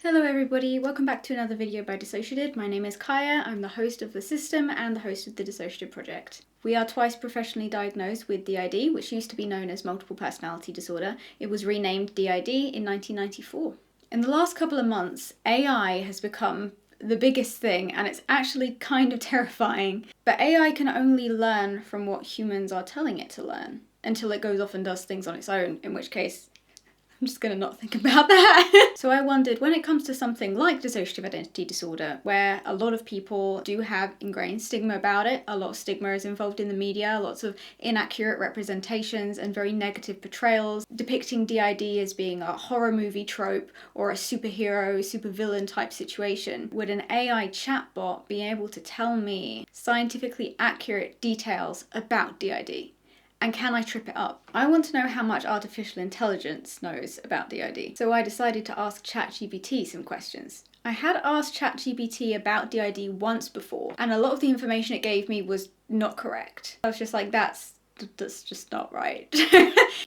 Hello everybody, welcome back to another video by DissociaDID. My name is Kaya, I'm the host of the system and the host of the Dissociative project. We are twice professionally diagnosed with DID, which used to be known as multiple personality disorder. It was renamed DID in 1994. In the last couple of months, AI has become the biggest thing, and it's actually kind of terrifying. But AI can only learn from what humans are telling it to learn, until it goes off and does things on its own, in which case I'm just gonna not think about that. So I wondered, when it comes to something like dissociative identity disorder, where a lot of people do have ingrained stigma about it, a lot of stigma is involved in the media, lots of inaccurate representations and very negative portrayals, depicting DID as being a horror movie trope or a superhero, supervillain type situation. Would an AI chatbot be able to tell me scientifically accurate details about DID? And can I trip it up? I want to know how much artificial intelligence knows about DID. So I decided to ask Chat GPT some questions. I had asked Chat GPT about DID once before, and a lot of the information it gave me was not correct. I was just like, that's just not right.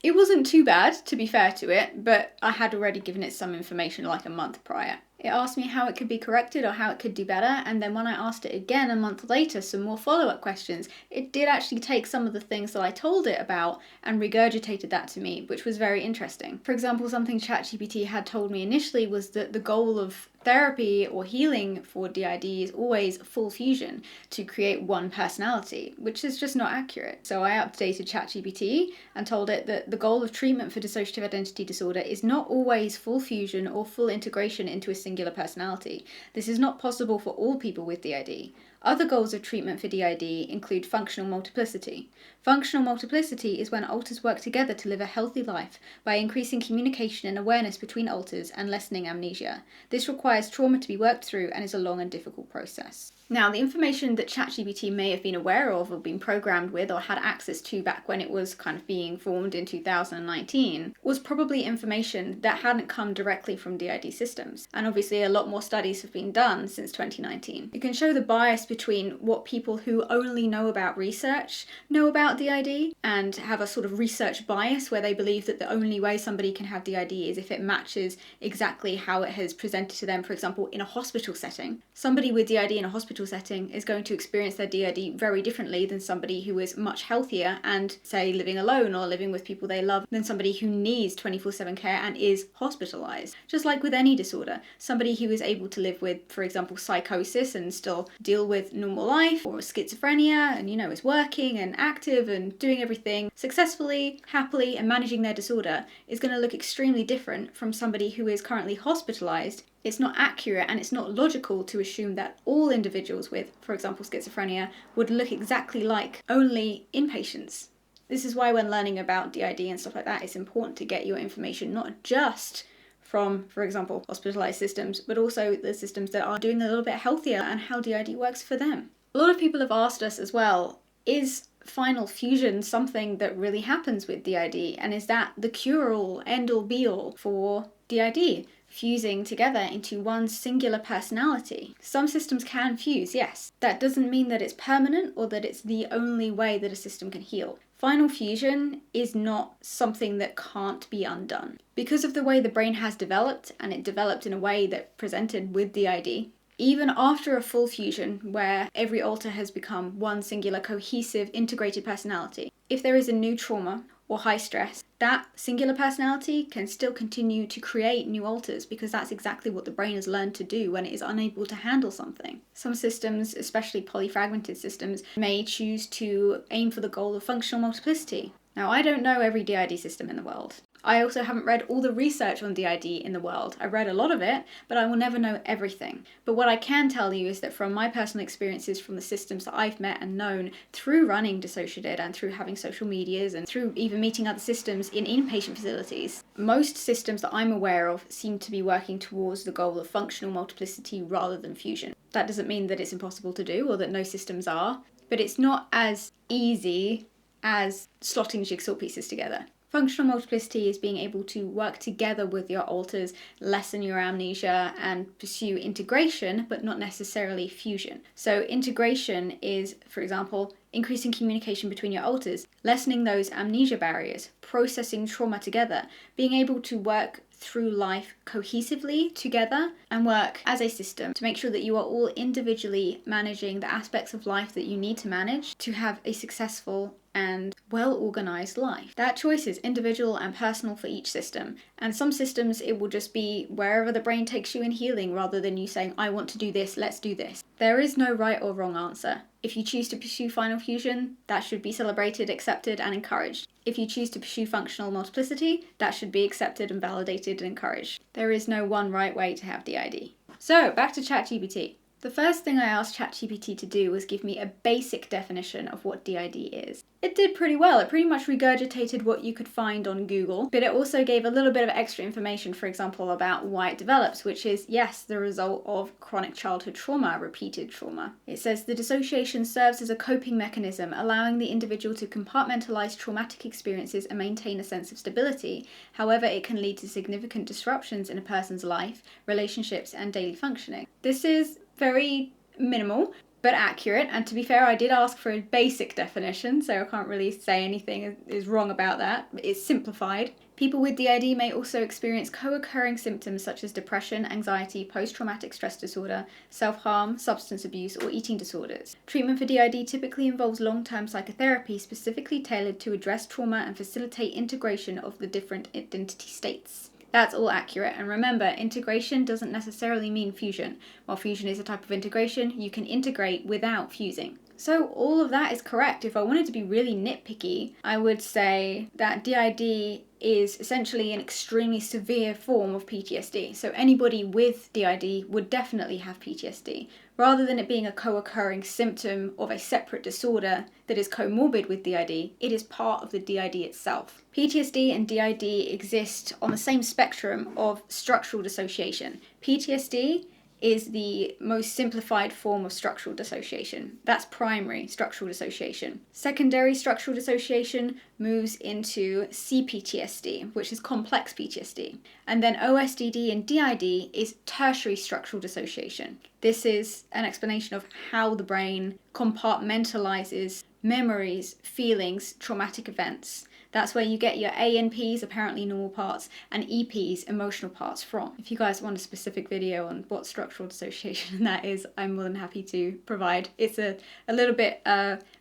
It wasn't too bad, to be fair to it, but I had already given it some information like a month prior. It asked me how it could be corrected or how it could do better, and then when I asked it again a month later some more follow-up questions, it did actually take some of the things that I told it about and regurgitated that to me, which was very interesting. For example, something ChatGPT had told me initially was that the goal of therapy or healing for DID is always full fusion, to create one personality, which is just not accurate. So I updated ChatGPT and told it that the goal of treatment for dissociative identity disorder is not always full fusion or full integration into a singular personality. This is not possible for all people with DID. Other goals of treatment for DID include functional multiplicity. Functional multiplicity is when alters work together to live a healthy life by increasing communication and awareness between alters and lessening amnesia. This requires trauma to be worked through and is a long and difficult process. Now, the information that ChatGPT may have been aware of or been programmed with or had access to back when it was kind of being formed in 2019 was probably information that hadn't come directly from DID systems. And obviously a lot more studies have been done since 2019. It can show the bias between what people who only know about research know about DID and have a sort of research bias where they believe that the only way somebody can have DID is if it matches exactly how it has presented to them, for example, in a hospital setting. Somebody with DID in a hospital setting is going to experience their DID very differently than somebody who is much healthier and, say, living alone or living with people they love, than somebody who needs 24/7 care and is hospitalized. Just like with any disorder, somebody who is able to live with, for example, psychosis and still deal with normal life, or schizophrenia and, is working and active and doing everything successfully, happily, and managing their disorder, is going to look extremely different from somebody who is currently hospitalized. It's not accurate and it's not logical to assume that all individuals with, for example, schizophrenia would look exactly like only inpatients. This is why when learning about DID and stuff like that, it's important to get your information not just from, for example, hospitalized systems, but also the systems that are doing a little bit healthier and how DID works for them. A lot of people have asked us as well, is final fusion something that really happens with DID, and is that the cure-all, end-all, be-all for DID? Fusing together into one singular personality. Some systems can fuse, yes. That doesn't mean that it's permanent or that it's the only way that a system can heal. Final fusion is not something that can't be undone. Because of the way the brain has developed, and it developed in a way that presented with DID, even after a full fusion where every alter has become one singular cohesive integrated personality, if there is a new trauma or high stress, that singular personality can still continue to create new alters because that's exactly what the brain has learned to do when it is unable to handle something. Some systems, especially polyfragmented systems, may choose to aim for the goal of functional multiplicity. Now, I don't know every DID system in the world. I also haven't read all the research on DID in the world. I've read a lot of it, but I will never know everything. But what I can tell you is that from my personal experiences from the systems that I've met and known through running DissociaDID and through having social medias and through even meeting other systems in inpatient facilities, most systems that I'm aware of seem to be working towards the goal of functional multiplicity rather than fusion. That doesn't mean that it's impossible to do or that no systems are, but it's not as easy as slotting jigsaw pieces together. Functional multiplicity is being able to work together with your alters, lessen your amnesia, and pursue integration, but not necessarily fusion. So integration is, for example, increasing communication between your alters, lessening those amnesia barriers, processing trauma together, being able to work through life cohesively together and work as a system to make sure that you are all individually managing the aspects of life that you need to manage to have a successful and well-organized life. That choice is individual and personal for each system. And some systems, it will just be wherever the brain takes you in healing rather than you saying, I want to do this, let's do this. There is no right or wrong answer. If you choose to pursue final fusion, that should be celebrated, accepted, and encouraged. If you choose to pursue functional multiplicity, that should be accepted and validated and encouraged. There is no one right way to have DID. So, back to Chat GPT. The first thing I asked Chat GPT to do was give me a basic definition of what DID is. It did pretty well. It pretty much regurgitated what you could find on Google, but it also gave a little bit of extra information, for example, about why it develops, which is, yes, the result of chronic childhood trauma, repeated trauma. It says the dissociation serves as a coping mechanism, allowing the individual to compartmentalize traumatic experiences and maintain a sense of stability. However, it can lead to significant disruptions in a person's life, relationships, and daily functioning. This is very minimal, but accurate. And to be fair, I did ask for a basic definition, so I can't really say anything is wrong about that. It's simplified. People with DID may also experience co-occurring symptoms such as depression, anxiety, post-traumatic stress disorder, self-harm, substance abuse, or eating disorders. Treatment for DID typically involves long-term psychotherapy specifically tailored to address trauma and facilitate integration of the different identity states. That's all accurate, and remember, integration doesn't necessarily mean fusion. While fusion is a type of integration, you can integrate without fusing. So all of that is correct. If I wanted to be really nitpicky, I would say that DID is essentially an extremely severe form of PTSD. So anybody with DID would definitely have PTSD. Rather than it being a co-occurring symptom of a separate disorder that is comorbid with DID, it is part of the DID itself. PTSD and DID exist on the same spectrum of structural dissociation. PTSD is the most simplified form of structural dissociation. That's primary structural dissociation. Secondary structural dissociation moves into CPTSD, which is complex PTSD. And then OSDD and DID is tertiary structural dissociation. This is an explanation of how the brain compartmentalizes memories, feelings, traumatic events. That's where you get your ANPs, apparently normal parts, and EPs, emotional parts, from. If you guys want a specific video on what structural dissociation that is, I'm more than happy to provide. It's a little bit,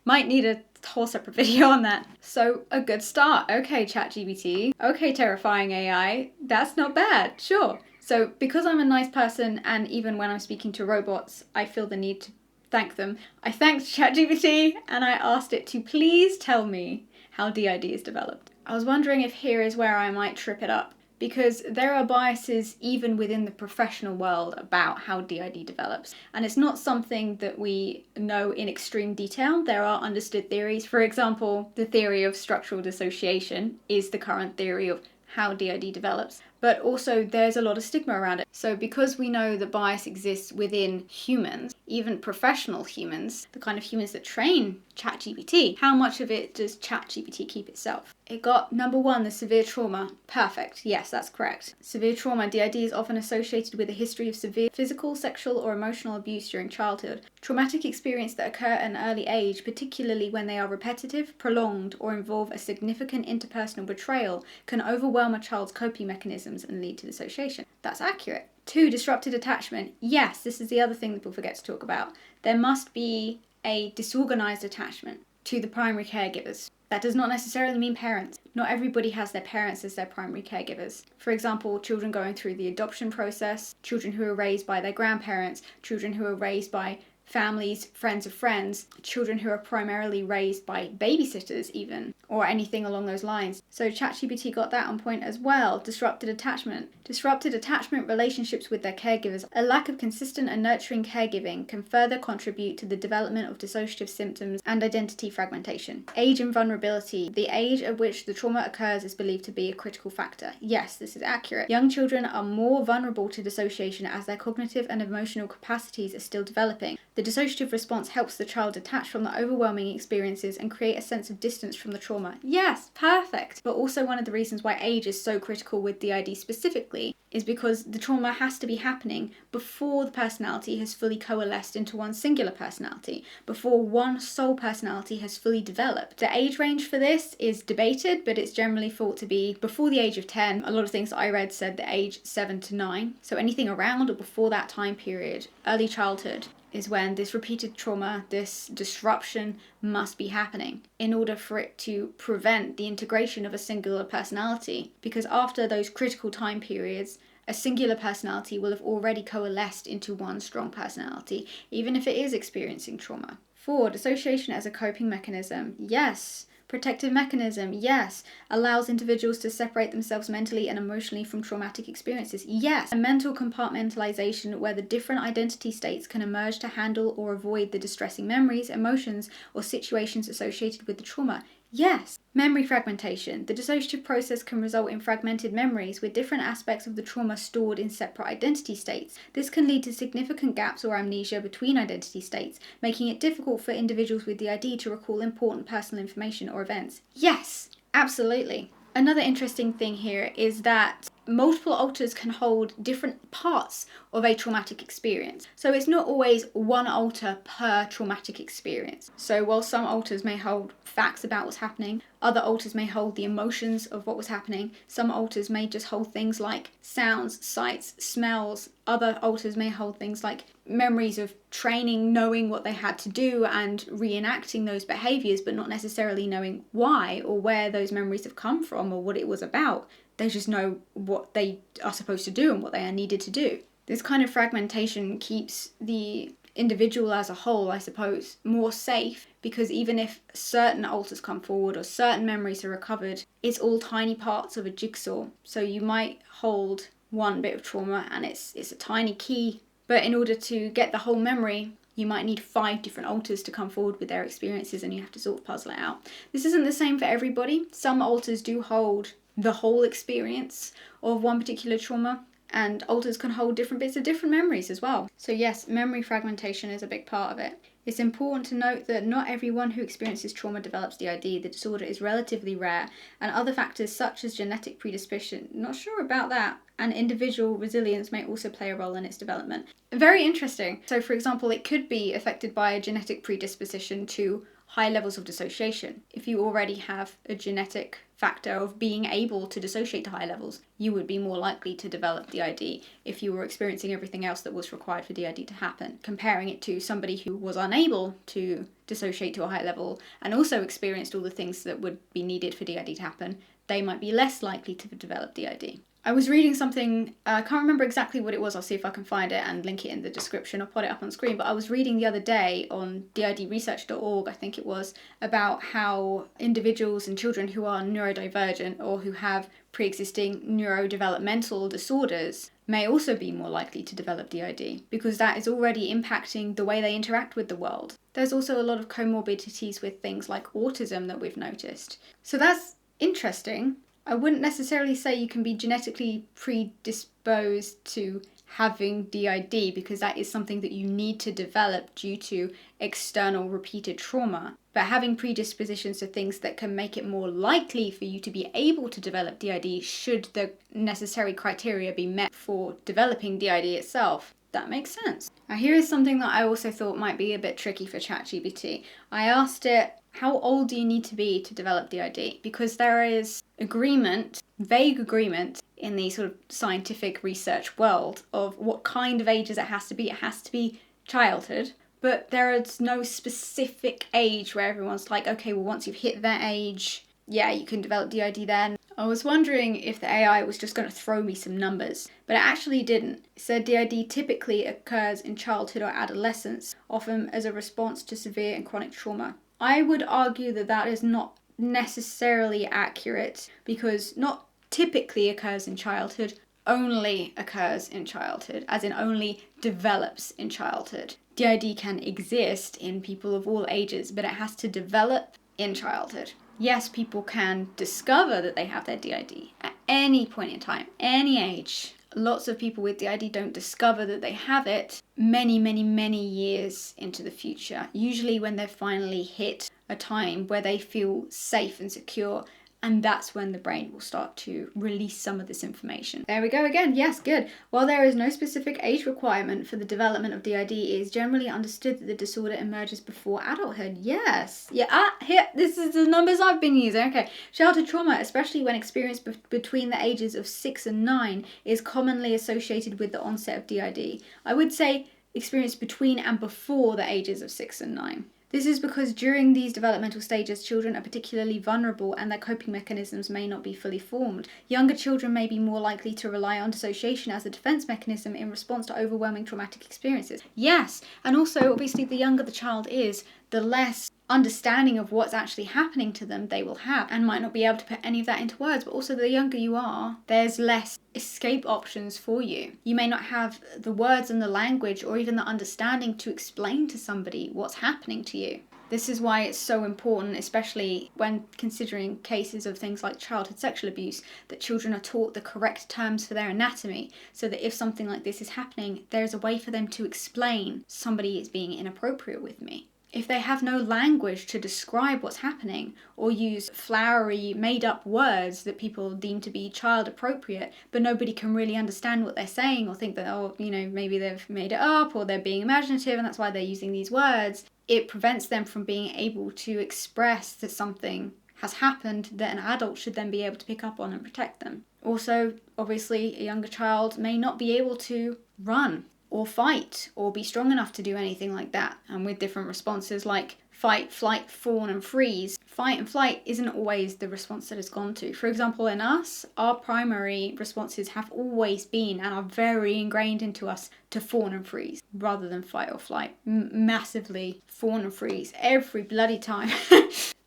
might need a whole separate video on that. So, a good start. Okay, ChatGPT. Okay, terrifying AI. That's not bad, sure. So, because I'm a nice person, and even when I'm speaking to robots, I feel the need to thank them, I thanked ChatGPT, and I asked it to please tell me how DID is developed. I was wondering if here is where I might trip it up, because there are biases even within the professional world about how DID develops. And it's not something that we know in extreme detail. There are understood theories. For example, the theory of structural dissociation is the current theory of how DID develops. But also there's a lot of stigma around it. So because we know that bias exists within humans, even professional humans, the kind of humans that train ChatGPT, how much of it does ChatGPT keep itself? It got number 1, the severe trauma. Perfect. Yes, that's correct. Severe trauma, DID, is often associated with a history of severe physical, sexual, or emotional abuse during childhood. Traumatic experiences that occur at an early age, particularly when they are repetitive, prolonged, or involve a significant interpersonal betrayal, can overwhelm a child's coping mechanisms and lead to dissociation. That's accurate. 2, disrupted attachment. Yes, this is the other thing that people forget to talk about. There must be a disorganized attachment to the primary caregivers. That does not necessarily mean parents. Not everybody has their parents as their primary caregivers. For example, children going through the adoption process, children who are raised by their grandparents, children who are raised by families, friends of friends, children who are primarily raised by babysitters even, or anything along those lines. So ChatGPT got that on point as well. Disrupted attachment. Disrupted attachment relationships with their caregivers. A lack of consistent and nurturing caregiving can further contribute to the development of dissociative symptoms and identity fragmentation. Age and vulnerability. The age at which the trauma occurs is believed to be a critical factor. Yes, this is accurate. Young children are more vulnerable to dissociation as their cognitive and emotional capacities are still developing. The dissociative response helps the child detach from the overwhelming experiences and create a sense of distance from the trauma. Yes, perfect! But also one of the reasons why age is so critical with DID specifically is because the trauma has to be happening before the personality has fully coalesced into one singular personality, before one sole personality has fully developed. The age range for this is debated, but it's generally thought to be before the age of 10. A lot of things that I read said the age 7 to 9. So anything around or before that time period, early childhood, is when this repeated trauma, this disruption must be happening in order for it to prevent the integration of a singular personality. Because after those critical time periods, a singular personality will have already coalesced into one strong personality, even if it is experiencing trauma. 4. Dissociation as a coping mechanism. Yes. Protective mechanism, yes. Allows individuals to separate themselves mentally and emotionally from traumatic experiences, yes. A mental compartmentalization where the different identity states can emerge to handle or avoid the distressing memories, emotions, or situations associated with the trauma, yes. Memory fragmentation. The dissociative process can result in fragmented memories with different aspects of the trauma stored in separate identity states. This can lead to significant gaps or amnesia between identity states, making it difficult for individuals with DID to recall important personal information or events. Yes, absolutely. Another interesting thing here is that multiple alters can hold different parts of a traumatic experience. So it's not always one alter per traumatic experience. So while some alters may hold facts about what's happening, other alters may hold the emotions of what was happening. Some alters may just hold things like sounds, sights, smells. Other alters may hold things like memories of training, knowing what they had to do and reenacting those behaviors, but not necessarily knowing why or where those memories have come from or what it was about. They just know what they are supposed to do and what they are needed to do. This kind of fragmentation keeps the individual as a whole, I suppose, more safe, because even if certain alters come forward or certain memories are recovered, it's all tiny parts of a jigsaw. So you might hold one bit of trauma and it's a tiny key, but in order to get the whole memory, you might need 5 different alters to come forward with their experiences, and you have to sort of puzzle it out. This isn't the same for everybody. Some alters do hold the whole experience of one particular trauma, and alters can hold different bits of different memories as well. So yes, memory fragmentation is a big part of it. It's important to note that not everyone who experiences trauma develops DID. The disorder is relatively rare, and other factors such as genetic predisposition, not sure about that, and individual resilience may also play a role in its development. Very interesting. So for example, it could be affected by a genetic predisposition to high levels of dissociation. If you already have a genetic factor of being able to dissociate to high levels, you would be more likely to develop DID if you were experiencing everything else that was required for DID to happen. Comparing it to somebody who was unable to dissociate to a high level and also experienced all the things that would be needed for DID to happen, they might be less likely to develop DID. I was reading something, I can't remember exactly what it was, I'll see if I can find it and link it in the description or put it up on screen, but I was reading the other day on didresearch.org, I think it was, about how individuals and children who are neurodivergent or who have pre-existing neurodevelopmental disorders may also be more likely to develop DID, because that is already impacting the way they interact with the world. There's also a lot of comorbidities with things like autism that we've noticed. So that's interesting. I wouldn't necessarily say you can be genetically predisposed to having DID, because that is something that you need to develop due to external repeated trauma. But having predispositions to things that can make it more likely for you to be able to develop DID should the necessary criteria be met for developing DID itself. That makes sense. Now here is something that I also thought might be a bit tricky for Chat GPT. I asked it, how old do you need to be to develop DID? Because there is agreement, vague agreement, in the sort of scientific research world of what kind of ages it has to be. It has to be childhood, but there is no specific age where everyone's like, okay, well, once you've hit that age, yeah, you can develop DID then. I was wondering if the AI was just going to throw me some numbers, but it actually didn't. It said DID typically occurs in childhood or adolescence, often as a response to severe and chronic trauma. I would argue that that is not necessarily accurate, because not typically occurs in childhood, only occurs in childhood, as in only develops in childhood. DID can exist in people of all ages, but it has to develop in childhood. Yes, people can discover that they have their DID at any point in time, any age, Lots of people with DID don't discover that they have it many, many, many years into the future, usually when they've finally hit a time where they feel safe and secure. And that's when the brain will start to release some of this information. There we go again. Yes, good. While there is no specific age requirement for the development of DID, it is generally understood that the disorder emerges before adulthood. Yes. Yeah, here, this is the numbers I've been using. Okay. Childhood trauma, especially when experienced between the ages of 6 and 9, is commonly associated with the onset of DID. I would say experienced between and before the ages of 6 and 9. This is because during these developmental stages, children are particularly vulnerable and their coping mechanisms may not be fully formed. Younger children may be more likely to rely on dissociation as a defense mechanism in response to overwhelming traumatic experiences. Yes, and also obviously the younger the child is, the less understanding of what's actually happening to them they will have, and might not be able to put any of that into words. But also the younger you are, there's less escape options for you. You may not have the words and the language or even the understanding to explain to somebody what's happening to you. This is why it's so important, especially when considering cases of things like childhood sexual abuse, that children are taught the correct terms for their anatomy, so that if something like this is happening, there's a way for them to explain somebody is being inappropriate with me. If they have no language to describe what's happening, or use flowery, made-up words that people deem to be child appropriate, but nobody can really understand what they're saying, or think that, oh, you know, maybe they've made it up, or they're being imaginative and that's why they're using these words, it prevents them from being able to express that something has happened that an adult should then be able to pick up on and protect them. Also, obviously, a younger child may not be able to run or fight or be strong enough to do anything like that. And with different responses like fight, flight, fawn and freeze, fight and flight isn't always the response that it's gone to. For example, in us, our primary responses have always been and are very ingrained into us to fawn and freeze rather than fight or flight. Massively fawn and freeze every bloody time.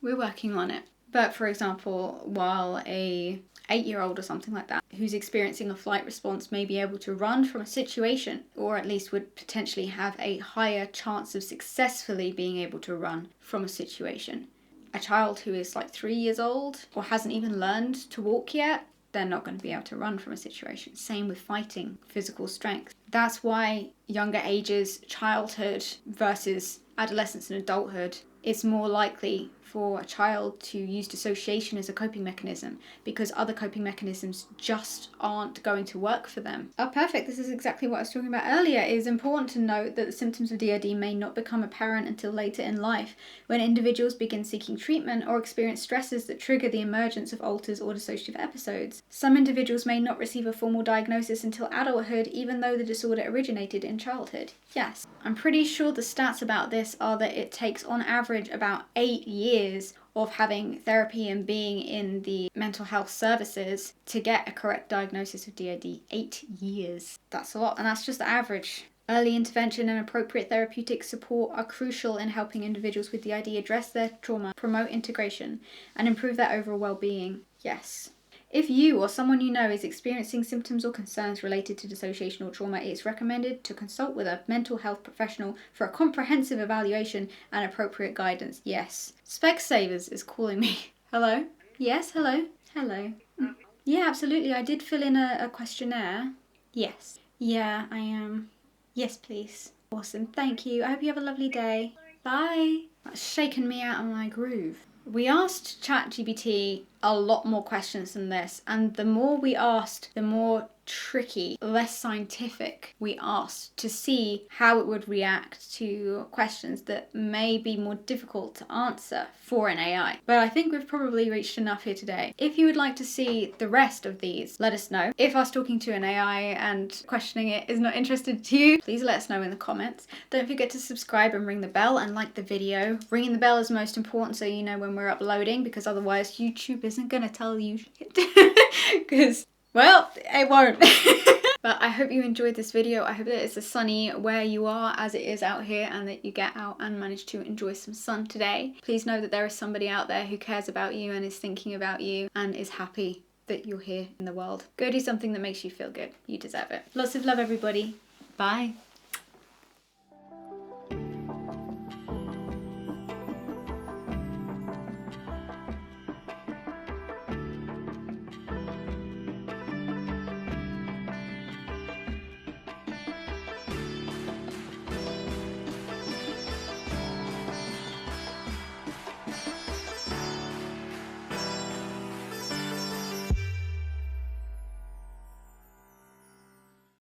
We're working on it. But for example, while a 8-year-old or something like that who's experiencing a flight response may be able to run from a situation, or at least would potentially have a higher chance of successfully being able to run from a situation. A child who is like 3 years old or hasn't even learned to walk yet, they're not going to be able to run from a situation. Same with fighting, physical strength. That's why younger ages, childhood versus adolescence and adulthood, it's more likely for a child to use dissociation as a coping mechanism because other coping mechanisms just aren't going to work for them. Oh, perfect. This is exactly what I was talking about earlier. It is important to note that the symptoms of DID may not become apparent until later in life, when individuals begin seeking treatment or experience stresses that trigger the emergence of alters or dissociative episodes. Some individuals may not receive a formal diagnosis until adulthood, even though the disorder originated in childhood. Yes, I'm pretty sure the stats about this are that it takes on average about 8 years of having therapy and being in the mental health services to get a correct diagnosis of DID. 8 years. That's a lot, and that's just the average. Early intervention and appropriate therapeutic support are crucial in helping individuals with DID address their trauma, promote integration, and improve their overall well-being. Yes. If you or someone you know is experiencing symptoms or concerns related to dissociation or trauma, it's recommended to consult with a mental health professional for a comprehensive evaluation and appropriate guidance. Yes. Specsavers is calling me. Hello? Yes, hello? Hello. Yeah, absolutely. I did fill in a questionnaire. Yes. Yeah, I am. Yes, please. Awesome. Thank you. I hope you have a lovely day. Bye. That's shaken me out of my groove. We asked Chat GPT a lot more questions than this, and the more we asked, the more tricky, less scientific we asked to see how it would react to questions that may be more difficult to answer for an AI. But I think we've probably reached enough here today. If you would like to see the rest of these, let us know. If us talking to an AI and questioning it is not interested to you, please let us know in the comments. Don't forget to subscribe and ring the bell and like the video. Ringing the bell is most important so you know when we're uploading, because otherwise YouTube isn't gonna tell you shit. Because, well, it won't. But I hope you enjoyed this video. I hope that it's as sunny where you are as it is out here, and that you get out and manage to enjoy some sun today. Please know that there is somebody out there who cares about you and is thinking about you and is happy that you're here in the world. Go do something that makes you feel good. You deserve it. Lots of love, everybody. Bye.